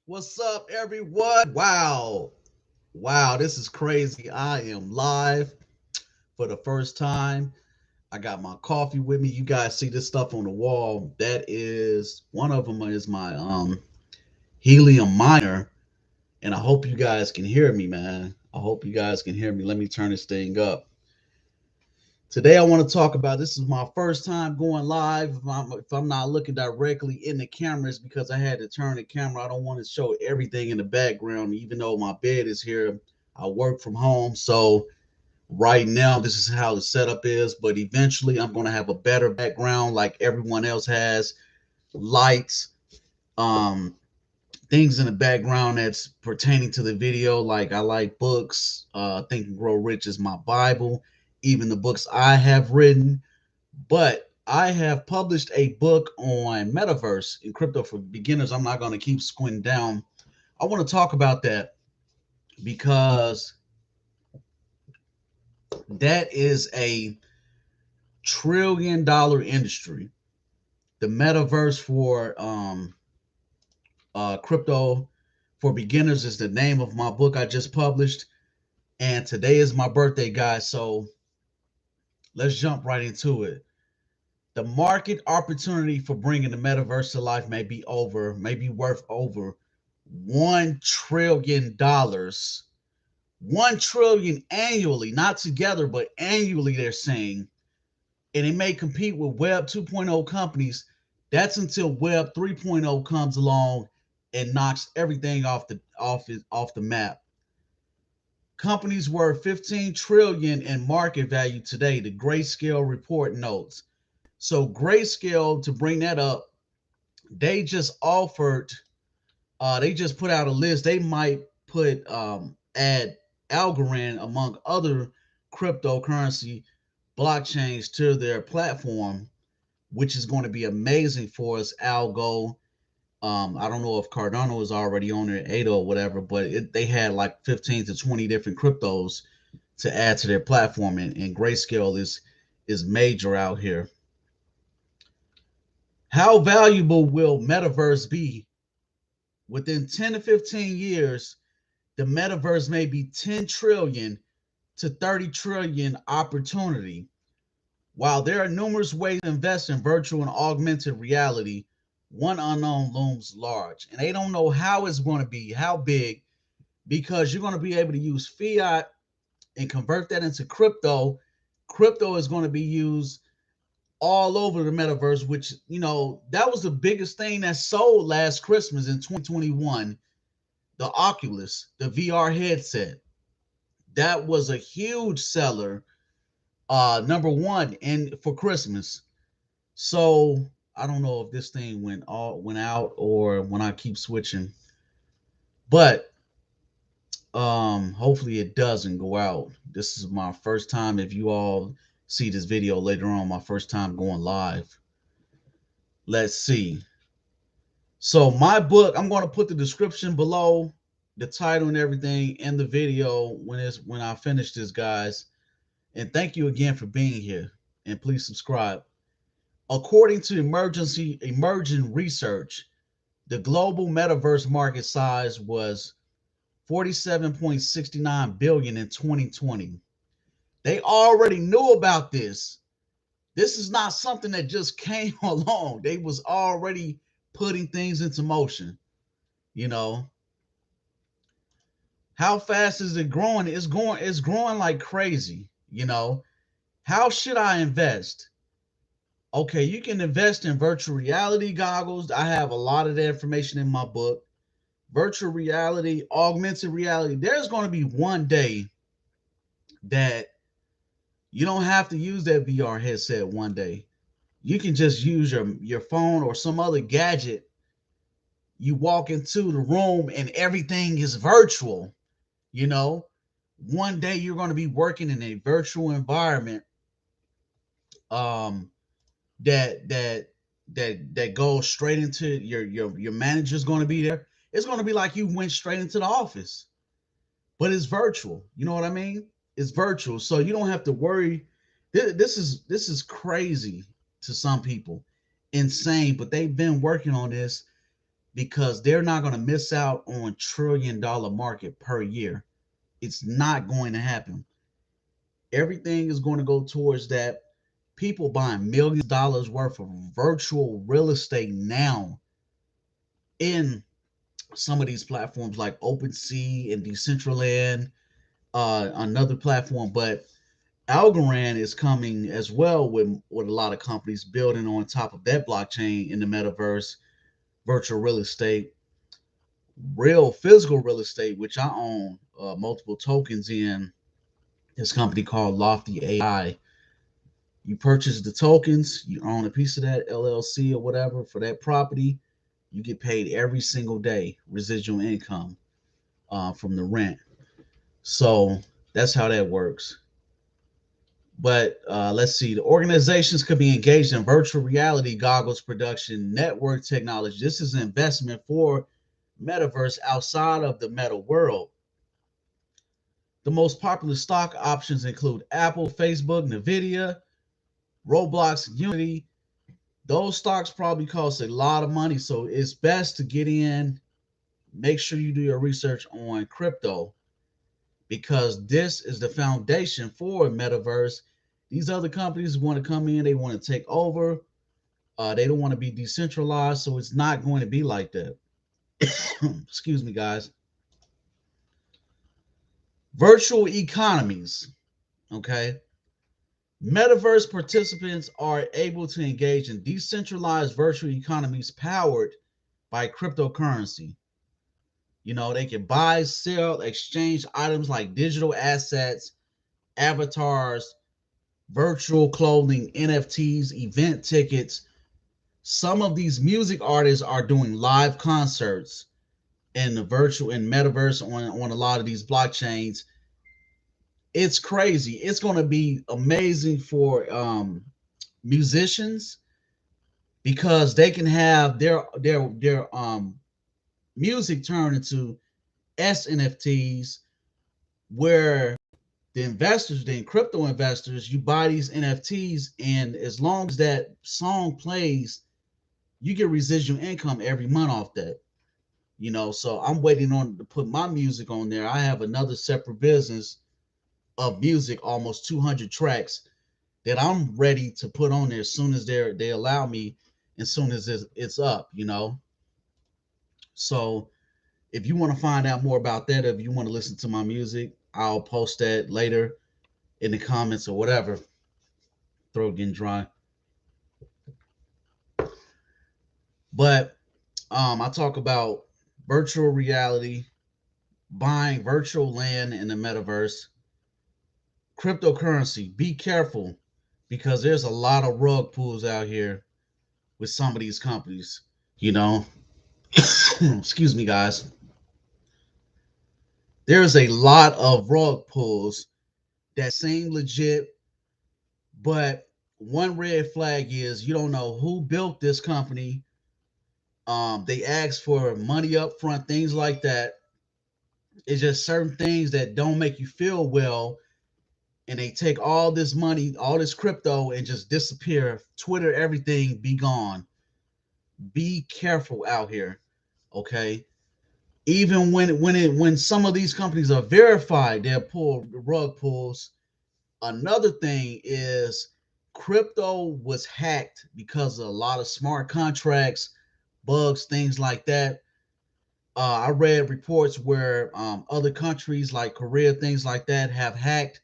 What's up, everyone? Wow, this is crazy. I am live for the first time. I got my coffee with me. You guys see this stuff on the wall. That is one of them is my helium miner, and I hope you guys can hear me, man. I hope you guys can hear me. Let me turn this thing up. Today, I want to talk about this is my first time going live. If I'm not looking directly in the cameras because I had to turn the camera, I don't want to show everything in the background, even though my bed is here. I work from home. So, right now, this is how the setup is. But eventually, I'm going to have a better background like everyone else has lights, um, things in the background that's pertaining to the video. Like I like books. Think and Grow Rich is my Bible. Even the books I have written, but I have published a book on Metaverse and crypto for beginners. I'm not going to keep squinting down. I want to talk about that because that is a $1 trillion industry. The Metaverse for crypto for beginners is the name of my book I just published. And today is my birthday, guys. So let's jump right into it. The market opportunity for bringing the metaverse to life may be worth over $1 trillion. 1 trillion annually, not together, but annually, they're saying. And it may compete with Web 2.0 companies. That's until Web 3.0 comes along and knocks everything off the map. Companies worth 15 trillion in market value today, the Grayscale report notes. So Grayscale, to bring that up, they just offered, they just put out a list. They might add Algorand among other cryptocurrency blockchains to their platform, which is going to be amazing for us. Algo, I don't know if Cardano is already on there, ADA or whatever, but they had like 15 to 20 different cryptos to add to their platform, and Grayscale is major out here. How valuable will Metaverse be? Within 10 to 15 years, the Metaverse may be 10 trillion to 30 trillion opportunity. While there are numerous ways to invest in virtual and augmented reality, one unknown looms large. And they don't know how it's going to be, how big, because you're going to be able to use fiat and convert that into crypto. Crypto is going to be used all over the metaverse, which, that was the biggest thing that sold last Christmas in 2021. The Oculus, the VR headset, that was a huge seller, number one, and for Christmas. So I don't know if this thing went out or when I keep switching, but hopefully it doesn't go out. This is my first time. If you all see this video later on, my first time going live. Let's see. So my book, I'm going to put the description below, the title and everything in the video when I finish this, guys. And thank you again for being here. And please subscribe. According to emerging research, the global metaverse market size was 47.69 billion in 2020. They already knew about this. This is not something that just came along. They was already putting things into motion. You know, how fast is it growing? It's growing like crazy. How should I invest? Okay, you can invest in virtual reality goggles. I have a lot of that information in my book. Virtual reality, augmented reality. There's going to be one day that you don't have to use that VR headset one day. You can just use your phone or some other gadget. You walk into the room and everything is virtual. You know, one day you're going to be working in a virtual environment um that goes straight into your manager's going to be there. It's going to be like you went straight into the office, but it's virtual. You know what I mean? It's virtual, so you don't have to worry. This is crazy to some people, insane, but they've been working on this because they're not going to miss out on $1 trillion market per year. It's not going to happen. Everything is going to go towards that. People buying millions of dollars worth of virtual real estate now in some of these platforms like OpenSea and Decentraland, another platform. But Algorand is coming as well with a lot of companies building on top of that blockchain in the metaverse, virtual real estate, real physical real estate, which I own multiple tokens in this company called Lofty AI. You purchase the tokens, you own a piece of that LLC or whatever for that property. You get paid every single day residual income from the rent. So that's how that works. But let's see. The organizations could be engaged in virtual reality goggles production, network technology. This is an investment for metaverse outside of the meta world. The most popular stock options include Apple, Facebook, Nvidia, Roblox, and Unity. Those stocks probably cost a lot of money, so it's best to get in. Make sure you do your research on crypto because this is the foundation for metaverse. These other companies want to come in, they want to take over. They don't want to be decentralized, so it's not going to be like that. Excuse me, guys. Virtual economies. Okay. Metaverse participants are able to engage in decentralized virtual economies powered by cryptocurrency. You know, they can buy, sell, exchange items like digital assets, avatars, virtual clothing, NFTs, event tickets. Some of these music artists are doing live concerts in the virtual and metaverse on a lot of these blockchains. It's crazy. It's going to be amazing for musicians because they can have their music turned into SNFTs where the crypto investors, you buy these NFTs, and as long as that song plays, you get residual income every month off that. You know, so I'm waiting on to put my music on there. I have another separate business of music, almost 200 tracks that I'm ready to put on there as soon as they allow me, as soon as it's up. You know, so if you want to find out more about that, if you want to listen to my music, I'll post that later in the comments or whatever. Throat getting dry. But I talk about virtual reality, buying virtual land in the metaverse, cryptocurrency. Be careful because there's a lot of rug pulls out here with some of these companies. You know, excuse me, guys. There's a lot of rug pulls that seem legit, but one red flag is you don't know who built this company. They ask for money up front, things like that. It's just certain things that don't make you feel well, and they take all this money, all this crypto, and just disappear. Twitter, everything be gone. Be careful out here, okay? Even when some of these companies are verified, they'll pull rug pulls. Another thing is crypto was hacked because of a lot of smart contracts, bugs, things like that. I read reports where other countries like Korea, things like that, have hacked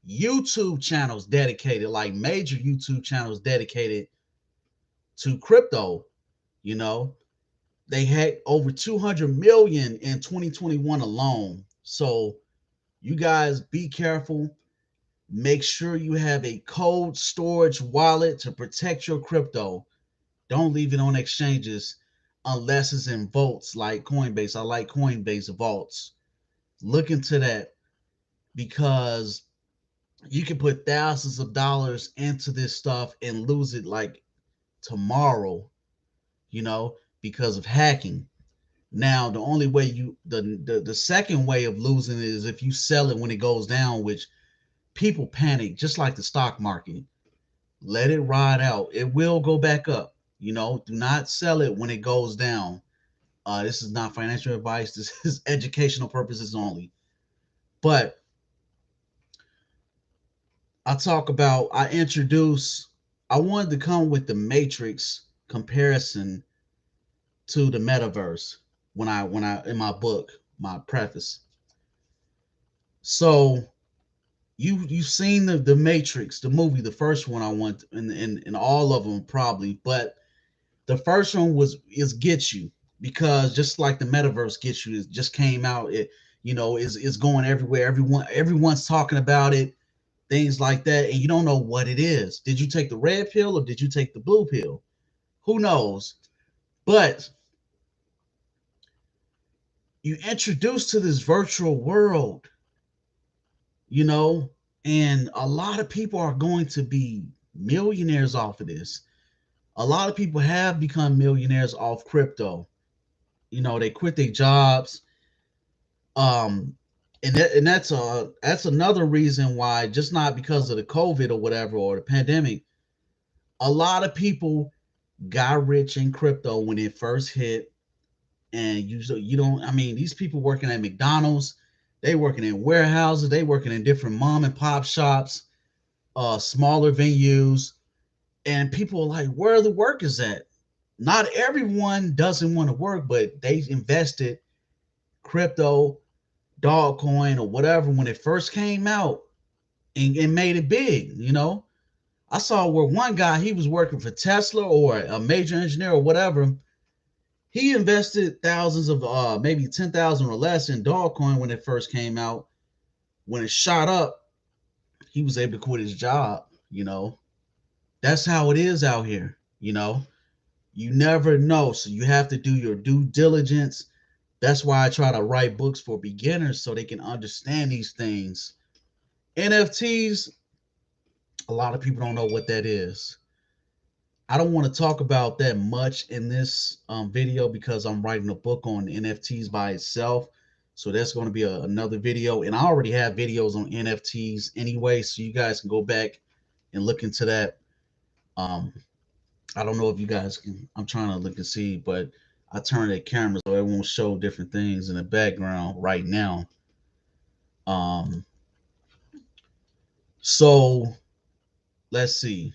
YouTube channels dedicated, like major YouTube channels dedicated to crypto. You know, they hacked over 200 million in 2021 alone. So you guys be careful. Make sure you have a cold storage wallet to protect your crypto. Don't leave it on exchanges unless it's in vaults like Coinbase. I like Coinbase vaults. Look into that because you can put thousands of dollars into this stuff and lose it like tomorrow, you know, because of hacking. Now, the only way the second way of losing it is if you sell it when it goes down, which people panic, just like the stock market. Let it ride out. It will go back up. You know, do not sell it when it goes down. This is not financial advice. This is educational purposes only. But I wanted to come with the Matrix comparison to the metaverse when I in my book, my preface. So you've seen the Matrix, the movie, the first one I want, and all of them probably, but the first one is Get You, because just like the metaverse Get You, it just came out. It is going everywhere. Everyone's talking about it, things like that, and you don't know what it is. Did you take the red pill or did you take the blue pill? Who knows? But you introduced to this virtual world, you know, and a lot of people are going to be millionaires off of this. A lot of people have become millionaires off crypto. They quit their jobs. Um, and that's another reason why, just not because of the COVID or whatever or the pandemic, a lot of people got rich in crypto when it first hit. And you don't, I mean, these people working at McDonald's, they working in warehouses, they working in different mom and pop shops, smaller venues, and people are like, where are the workers at? Not everyone doesn't want to work, but they invested crypto, Dogcoin, or whatever when it first came out, and made it big. I saw where one guy, he was working for Tesla or a major engineer or whatever. He invested thousands of maybe 10,000 or less in Dogcoin when it first came out. When it shot up, he was able to quit his job. That's how it is out here. You never know, so you have to do your due diligence. That's why I try to write books for beginners so they can understand these things. NFTs, a lot of people don't know what that is. I don't want to talk about that much in this video because I'm writing a book on NFTs by itself. So that's going to be another video. And I already have videos on NFTs anyway, so you guys can go back and look into that. Um, I don't know if you guys can, I'm trying to look and see, but I turned the camera so it won't show different things in the background right now. Um, so let's see.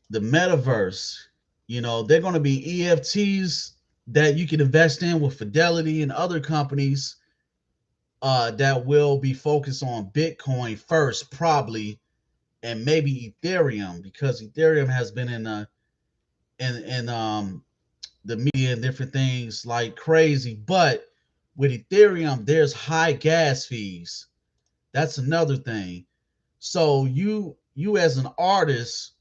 The metaverse, they're going to be EFTs that you can invest in with Fidelity and other companies that will be focused on Bitcoin first, probably, and maybe Ethereum, because Ethereum has been in the media and different things like crazy. But with Ethereum, there's high gas fees. That's another thing. So you as an artist,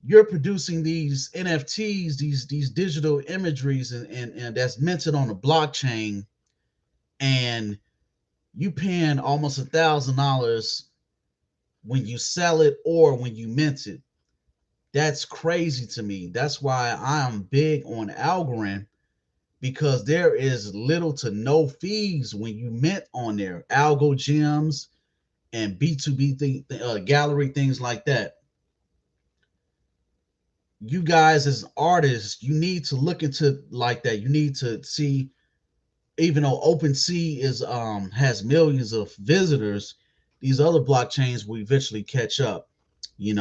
you're producing these NFTs, these digital imageries, and that's minted on a blockchain, and you paying almost $1,000 when you sell it or when you mint it. That's crazy to me. That's why I'm big on Algorand, because there is little to no fees when you mint on there. Algo gems and B2B gallery, things like that. You guys as artists, you need to look into like that. You need to see, even though OpenSea is has millions of visitors, these other blockchains will eventually catch up, and you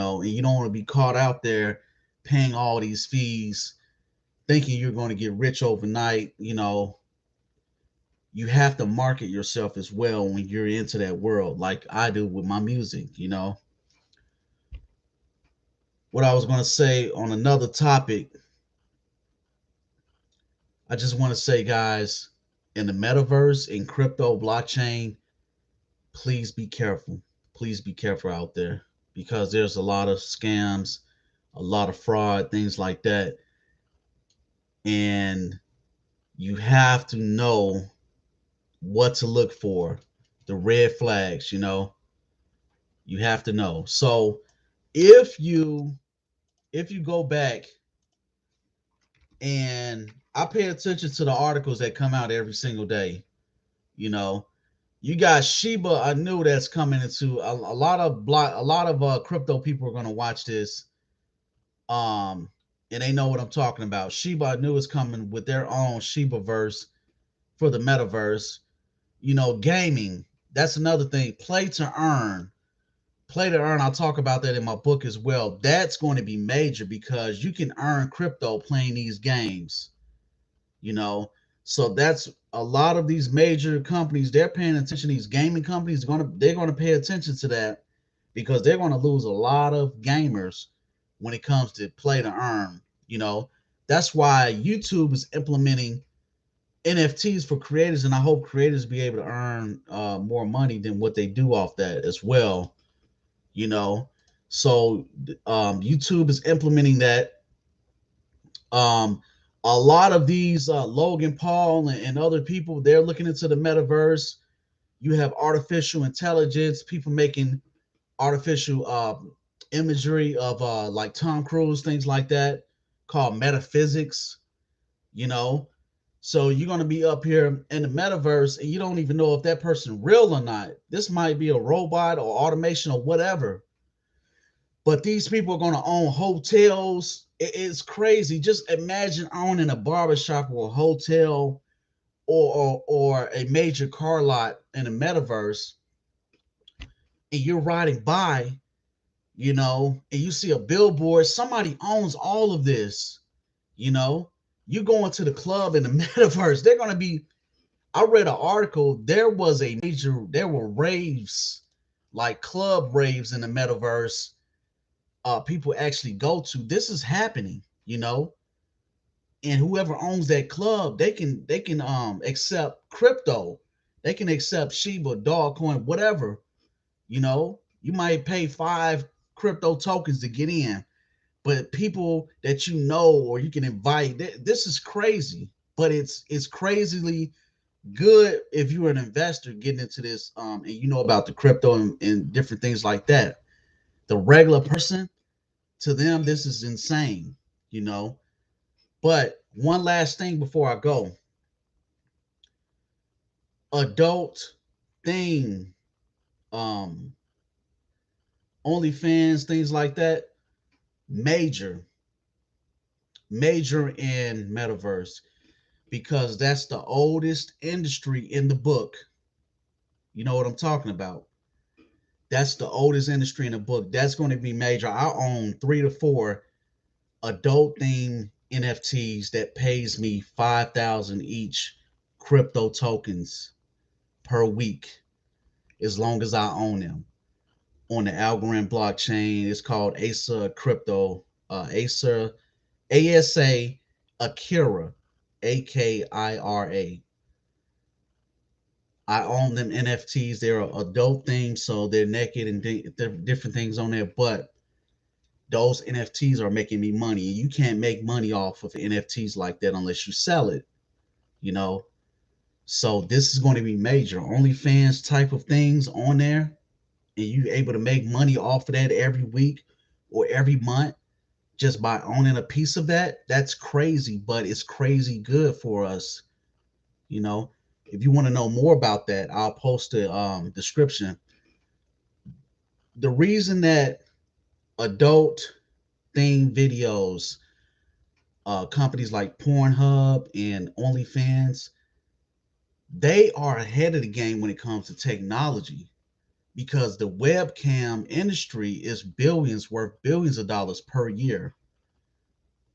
don't want to be caught out there paying all these fees thinking you're going to get rich overnight. You have to market yourself as well when you're into that world, like I do with my music. What I was going to say on another topic, I just want to say, guys, in the metaverse, in crypto, blockchain, please be careful. Please be careful out there, because there's a lot of scams, a lot of fraud, things like that. And you have to know what to look for, the red flags. You have to know. So if you go back, and I pay attention to the articles that come out every single day. You know, you got Shiba Inu that's coming into a lot of crypto people are going to watch this. Um, and they know what I'm talking about. Shiba Inu is coming with their own Shibaverse for the metaverse. Gaming. That's another thing. Play to earn. Play to earn. I'll talk about that in my book as well. That's going to be major because you can earn crypto playing these games. You know, so that's a lot of these major companies. They're paying attention. These gaming companies they're gonna pay attention to that because they're going to lose a lot of gamers when it comes to play to earn. That's why YouTube is implementing NFTs for creators, and I hope creators be able to earn more money than what they do off that as well. You know, so YouTube is implementing that. Um, a lot of these Logan Paul and other people, they're looking into the metaverse. You have artificial intelligence, people making artificial imagery of like Tom Cruise, things like that, called metaphysics. You know, so you're going to be up here in the metaverse and you don't even know if that person real or not. This might be a robot or automation or whatever. But these people are going to own hotels. It's crazy. Just imagine owning a barbershop or a hotel or a major car lot in a metaverse, and you're riding by, and you see a billboard. Somebody owns all of this. You know, you go into the club in the metaverse. They're going to be. I read an article. There were raves, like club raves in the metaverse. People actually go to. This is happening, and whoever owns that club, they can accept crypto, they can accept Shiba, Dogecoin, whatever. You might pay 5 crypto tokens to get in, but people that or you can invite. This is crazy, but it's crazily good if you're an investor getting into this, and you know about the crypto and different things like that. The regular person, to them, this is insane, you know. But one last thing before I go, adult thing, um, OnlyFans, things like that, major, major in metaverse because that's the oldest industry in the book. You know what I'm talking about? That's the oldest industry in the book. That's going to be major. I own 3 to 4 adult theme NFTs that pays me 5,000 each crypto tokens per week as long as I own them on the Algorand blockchain. It's called ASA Crypto, ASA Akira, Akira. I own them NFTs. They're adult themed, so they're naked and different things on there. But those NFTs are making me money. You can't make money off of NFTs like that unless you sell it, you know. So this is going to be major. OnlyFans type of things on there, and you able to make money off of that every week or every month just by owning a piece of that. That's crazy, but it's crazy good for us, you know. If you want to know more about that, I'll post the description. The reason that adult theme videos, companies like Pornhub and OnlyFans, they are ahead of the game when it comes to technology because the webcam industry is worth billions of dollars per year.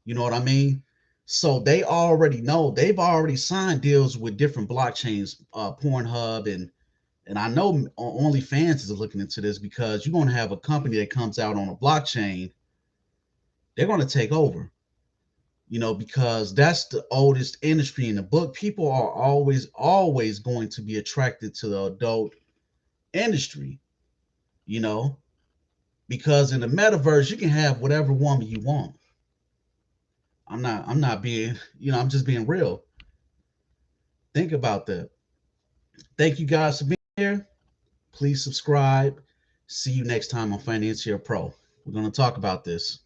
You know what I mean? So they already know, they've already signed deals with different blockchains, Pornhub, and I know OnlyFans is looking into this because you're going to have a company that comes out on a blockchain. They're going to take over, because that's the oldest industry in the book. People are always going to be attracted to the adult industry, you know, because in the metaverse, you can have whatever woman you want. I'm not being, I'm just being real. Think about that. Thank you guys for being here. Please subscribe. See you next time on Financier Pro. We're going to talk about this.